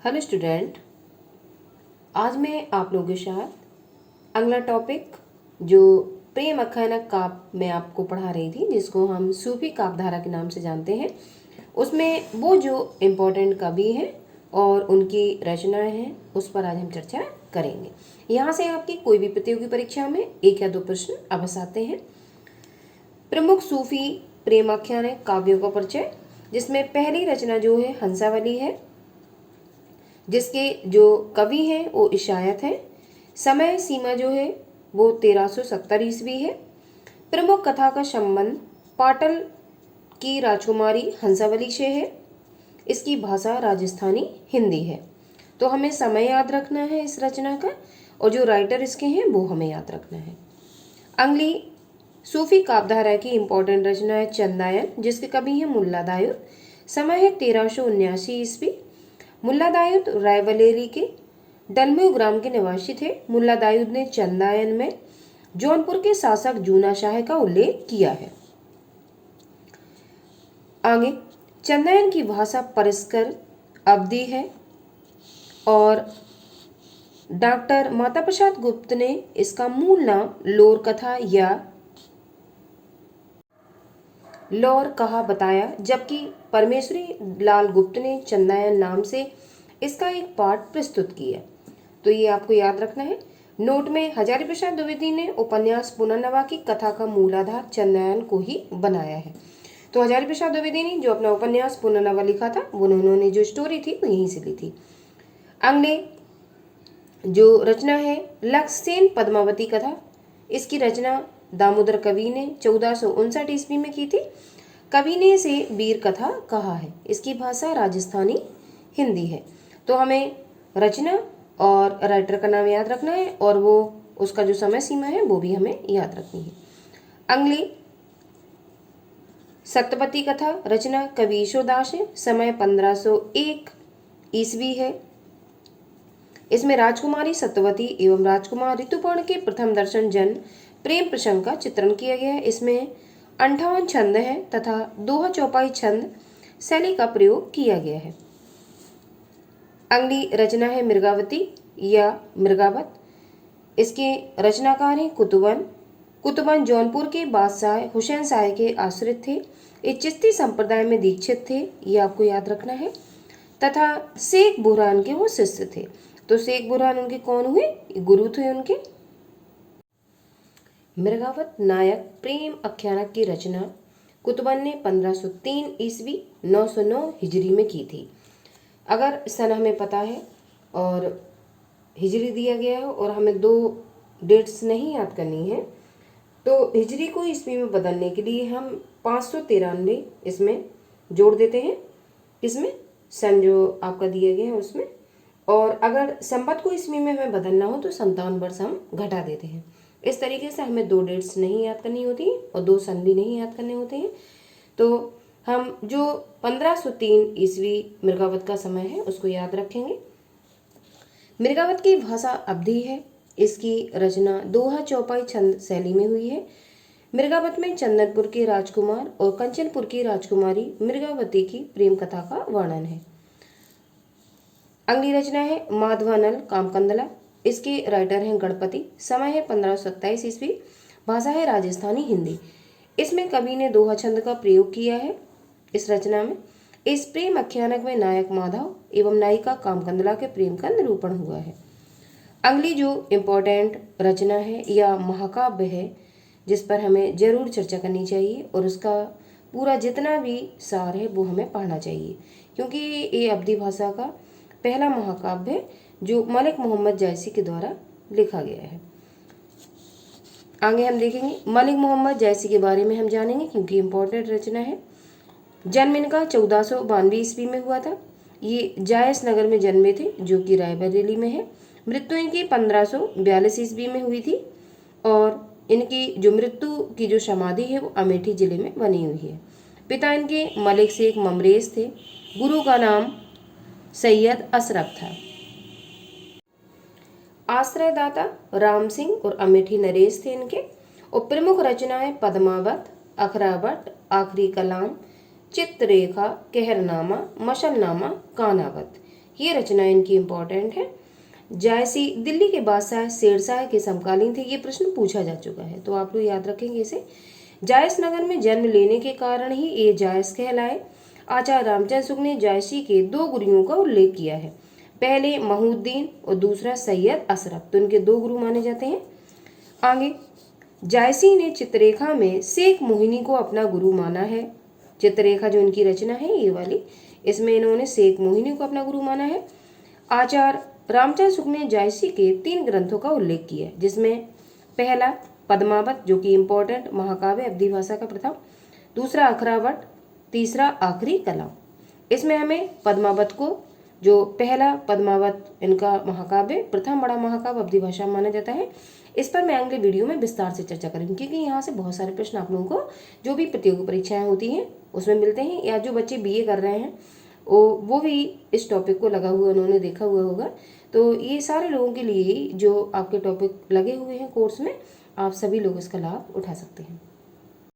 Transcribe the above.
Hello student, आज मैं आप लोगों के साथ अगला टॉपिक जो प्रेम आख्यानक काव्य मैं आपको पढ़ा रही थी, जिसको हम सूफी काव्यधारा के नाम से जानते हैं, उसमें वो जो इम्पोर्टेंट कवि हैं और उनकी रचनाएं हैं उस पर आज हम चर्चा करेंगे। यहाँ से आपकी कोई भी प्रतियोगी परीक्षा में 1 या 2 प्रश्न अवश्य आते हैं। प्रमुख सूफी प्रेम आख्यानक काव्यों का परिचय, जिसमें पहली रचना जो है हंसावली है, जिसके जो कवि हैं वो इशायत हैं। समय सीमा जो है वो 1370 ईस्वी है। प्रमुख कथा का संबंध पाटल की राजकुमारी हंसावली से है। इसकी भाषा राजस्थानी हिंदी है। तो हमें समय याद रखना है इस रचना का, और जो राइटर इसके हैं वो हमें याद रखना है। अगली सूफी काव्यधारा की इम्पोर्टेंट रचना है चंदायन, जिसके कवि हैं मुल्ला दाऊद। समय है 1379 ईस्वी। मुल्ला दाऊद रायबरेली के डलम्यू ग्राम के निवासी थे। मुल्ला दाऊद ने चंदायन में जौनपुर के शासक जूना शाह का उल्लेख किया है। आगे चंदायन की भाषा परिष्कर अवधी है और डॉक्टर माता प्रसाद गुप्त ने इसका मूल नाम लोर कथा या लौर कहा बताया, जबकि परमेश्वरी लाल गुप्त ने चंदायन नाम से इसका एक पाठ प्रस्तुत किया। तो ये आपको याद रखना है। नोट में हजारी प्रसाद द्विवेदी ने उपन्यास पुनर्नवा की कथा का मूलाधार चंदायन को ही बनाया है। तो हजारी प्रसाद द्विवेदी ने जो अपना उपन्यास पुनर्नवा लिखा था, वो उन्होंने जो स्टोरी थी वो यहीं से ली थी। अगले जो रचना है लक्ष्यसेन पद्मावती कथा, इसकी रचना दामोदर कवि ने 1459 ईस्वी में की थी। कवि ने इसे वीर कथा कहा है। इसकी भाषा राजस्थानी हिंदी है। तो हमें रचना और राइटर का नाम याद रखना है, और वो उसका जो समय सीमा है वो भी हमें याद रखनी है। अगली सत्यवती कथा, रचना कवि ईश्वरदास है। समय 1501 ईस्वी है। इसमें राजकुमारी सत्यवती एवं राजकुमार ऋतुपर्ण के प्रथम दर्शन जन्म प्रेम प्रसंग का चित्रण किया गया है। इसमें 58 छंद है तथा दोहा चौपाई छंद शैली का प्रयोग किया गया है। अगली रचना है मृगावती या मृगावत। इसके रचनाकार हैं कुतुबन। कुतुबन जौनपुर के बादशाह हुसैन शाह के आश्रित थे। ये चिश्ती संप्रदाय में दीक्षित थे, ये आपको याद रखना है, तथा शेख बुरहान के वो शिष्य थे। तो शेख बुरहान उनके कौन हुए? गुरु थे उनके। मृगावत नायक प्रेम आख्यानक की रचना कुतुबन ने 1503 ईस्वी 909 हिजरी में की थी। अगर सन हमें पता है और हिजरी दिया गया है और हमें 2 डेट्स नहीं याद करनी है, तो हिजरी को ईस्वी में बदलने के लिए हम 593 इसमें जोड़ देते हैं। इसमें सन जो आपका दिया गया है उसमें, और अगर संवत को ईस्वी में हमें बदलना हो तो 57 वर्ष हम घटा देते हैं। इस तरीके से हमें 2 डेट्स नहीं याद करनी होती और 2 सन भी नहीं याद करने होते हैं। तो हम जो 1503 ईस्वी मृगावत का समय है उसको याद रखेंगे। मृगावत की भाषा अवधी है। इसकी रचना दोहा चौपाई छंद शैली में हुई है। मृगावत में चंदनपुर के राजकुमार और कंचनपुर की राजकुमारी मृगावती की प्रेम कथा का वर्णन है। अगली रचना है माधवानल कामकंदला। इसके राइटर हैं गणपति। समय है 1527 ईस्वी। भाषा है राजस्थानी हिंदी। इसमें कवि ने दोहा छंद का प्रयोग किया है। इस रचना में इस प्रेम आख्यानक में नायक माधव एवं नायिका कामकंदला के प्रेम का निरूपण हुआ है। अगली जो इम्पोर्टेंट रचना है या महाकाव्य है, जिस पर हमें जरूर चर्चा करनी चाहिए और उसका पूरा जितना भी सार है वो हमें पढ़ना चाहिए, क्योंकि ये अवधी भाषा का पहला महाकाव्य है जो मलिक मोहम्मद जायसी के द्वारा लिखा गया है। आगे हम देखेंगे मलिक मोहम्मद जायसी के बारे में हम जानेंगे, क्योंकि इम्पोर्टेंट रचना है। जन्म इनका 1492 ईस्वी में हुआ था। ये जायस नगर में जन्मे थे, जो कि रायबरेली में है। मृत्यु इनकी 1542 ईस्वी में हुई थी, और इनकी जो मृत्यु की जो समाधि है वो अमेठी जिले में बनी हुई है। पिता इनके मलिक शेख ममरेज थे। गुरु का नाम सैयद अशरफ था। आश्रयदाता राम सिंह और अमेठी नरेश थे इनके। और प्रमुख रचनाएं पद्मावत, अखरावट, आखिरी कलाम, चित्ररेखा, कहरनामा, मशलनामा, कानावत, ये रचना इनकी इम्पोर्टेंट है। जायसी दिल्ली के बादशाह शेरशाह के समकालीन थे। ये प्रश्न पूछा जा चुका है, तो आप लोग याद रखेंगे इसे। जायस नगर में जन्म लेने के कारण ही ये जायस कहलाए। आचार्य रामचंद्र शुक्ल ने जायसी के 2 गुरुओं का उल्लेख किया है, पहले महउद्दीन और दूसरा सैयद अशरफ, तो इनके 2 गुरु माने जाते हैं। आगे, जायसी ने चित्ररेखा में शेख मोहिनी को अपना गुरु माना है। चित्ररेखा जो इनकी रचना है ये वाली, इसमें इन्होंने शेख मोहिनी को अपना गुरु माना है। आचार्य रामचंद्र शुक्ल ने जायसी के 3 ग्रंथों का उल्लेख किया है, जिसमें पहला पद्मावत जो कि इम्पोर्टेंट महाकाव्य अवधी भाषा का प्रथम, दूसरा अखरावट, तीसरा आखिरी कलाम। इसमें हमें पद्मावत को, जो पहला पद्मावत इनका महाकाव्य प्रथम बड़ा महाकाव्य अवधी भाषा में माना जाता है, इस पर मैं अगले वीडियो में विस्तार से चर्चा करूंगी, क्योंकि यहाँ से बहुत सारे प्रश्न आप लोगों को जो भी प्रतियोगी परीक्षाएं होती हैं उसमें मिलते हैं, या जो बच्चे बीए कर रहे हैं वो भी इस टॉपिक को लगा हुआ उन्होंने देखा हुआ होगा। तो ये सारे लोगों के लिए जो आपके टॉपिक लगे हुए हैं कोर्स में, आप सभी लोग इसका लाभ उठा सकते हैं।